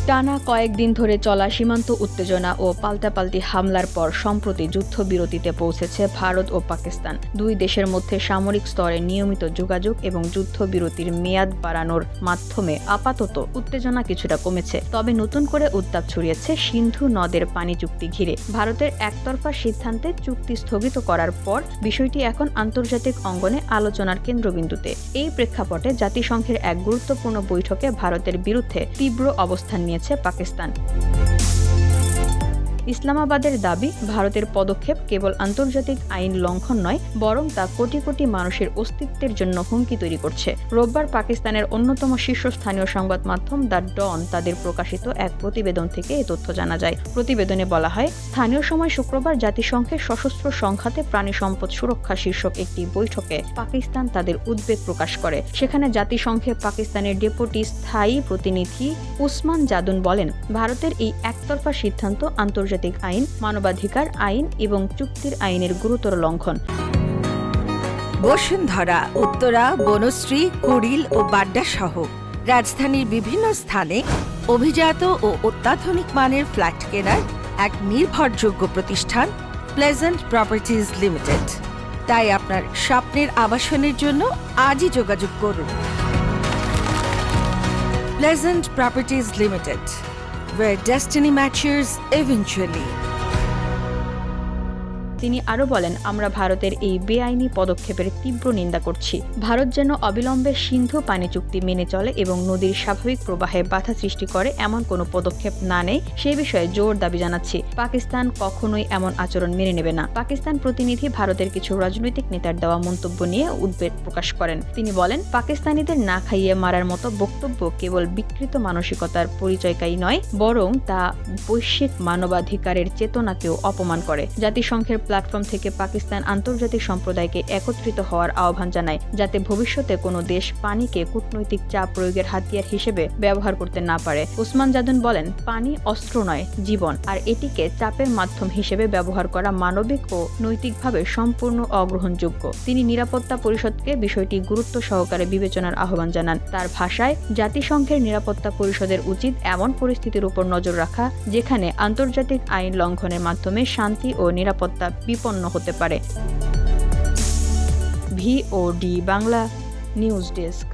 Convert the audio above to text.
টানা কয়েকদিন ধরে চলা সীমান্ত উত্তেজনা ও পাল্টাপাল্টি হামলার পর সম্প্রতি যুদ্ধবিরতিতে পৌঁছেছে ভারত ও পাকিস্তান। দুই দেশের মধ্যে সামরিক স্তরে নিয়মিত যোগাযোগ এবং যুদ্ধবিরতির মেয়াদ বাড়ানোর মাধ্যমে আপাতত উত্তেজনা কিছুটা কমেছে। তবে নতুন করে উত্তাপ ছড়িয়েছে সিন্ধু নদের পানি চুক্তি ঘিরে। ভারতের একতরফা সিদ্ধান্তে চুক্তি স্থগিত করার পর বিষয়টি এখন আন্তর্জাতিক অঙ্গনে আলোচনার কেন্দ্রবিন্দুতে। এই প্রেক্ষাপটে জাতিসংঘের এক গুরুত্বপূর্ণ বৈঠকে ভারতের বিরুদ্ধে তীব্র অবস্থান নিয়েছে পাকিস্তান। ইসলামাবাদের দাবি, ভারতের পদক্ষেপ কেবল আন্তর্জাতিক আইন লঙ্ঘন নয়, বরং তা কোটি কোটি মানুষের অস্তিত্বের জন্য হুমকি তৈরি করছে। রোববার পাকিস্তানের অন্যতম শীর্ষস্থানীয় সংবাদ মাধ্যম দ্য ডন তাদের প্রকাশিত এক প্রতিবেদন থেকে এ তথ্য জানা যায়। প্রতিবেদনে বলা হয়, স্থানীয় সময় শুক্রবার জাতিসংঘের সশস্ত্র সংঘাতে প্রাণী সম্পদ সুরক্ষা শীর্ষক একটি বৈঠকে পাকিস্তান তাদের উদ্বেগ প্রকাশ করে। সেখানে জাতিসংঘে পাকিস্তানের ডেপুটি স্থায়ী প্রতিনিধি উসমান জাদুন বলেন, ভারতের এই একতরফা সিদ্ধান্ত আন্তর্জাতিক আইন, মানবাধিকার আইন এবং চুক্তির আইনের গুরুতর লঙ্ঘন। বসুন্ধরা, উত্তরা, বনশ্রী, কুড়িল ও বাড্ডা সহ রাজধানীর বিভিন্ন স্থানে অভিজাত ও অত্যাধুনিক মানের ফ্ল্যাট কেনার এক নির্ভরযোগ্য প্রতিষ্ঠান প্লেজেন্ট প্রপার্টিজ লিমিটেড। তাই আপনার স্বপ্নের আবাসনের জন্য আজই যোগাযোগ করুন। Pleasant properties limited, where destiny matures eventually. তিনি আরও বলেন, আমরা ভারতের এই বেআইনি পদক্ষেপের তীব্র নিন্দা করছি। ভারত যেন অবিলম্বে সিন্ধু পানি চুক্তি মেনে চলে এবং নদীর স্বাভাবিক প্রবাহে বাধা সৃষ্টি করে এমন কোনো পদক্ষেপ না নেয় সে বিষয়ে জোর দাবি জানাচ্ছি। পাকিস্তান কখনোই এমন আচরণ মেনে নেবে না। পাকিস্তান প্রতিনিধি ভারতের কিছু রাজনৈতিক নেতার দেওয়া মন্তব্য নিয়ে উদ্বেগ প্রকাশ করেন। তিনি বলেন, পাকিস্তানিদের না খাইয়ে মারার মতো বক্তব্য কেবল বিকৃত মানসিকতার পরিচয়কারী নয়, বরং তা বৈশ্বিক মানবাধিকারের চেতনাকেও অপমান করে। জাতিসংঘের প্ল্যাটফর্ম থেকে পাকিস্তান আন্তর্জাতিক সম্প্রদায়কে একত্রিত হওয়ার আহ্বান জানায়, যাতে ভবিষ্যতে কোনো দেশ পানিকে কূটনৈতিক চাপ প্রয়োগের হাতিয়ার হিসেবে ব্যবহার করতে না পারে। উসমান জাদুন বলেন, পানি অস্ত্র নয়, জীবন, আর এটিকে চাপের মাধ্যম হিসেবে ব্যবহার করা মানবিক ও নৈতিকভাবে সম্পূর্ণ অগ্রহণযোগ্য। তিনি নিরাপত্তা পরিষদকে বিষয়টি গুরুত্ব সহকারে বিবেচনার আহ্বান জানান। তার ভাষায়, জাতিসংঘের নিরাপত্তা পরিষদের উচিত এমন পরিস্থিতির উপর নজর রাখা যেখানে আন্তর্জাতিক আইন লঙ্ঘনের মাধ্যমে শান্তি ও নিরাপত্তা বিপন্ন হতে পারে। VOD Bangla news desk.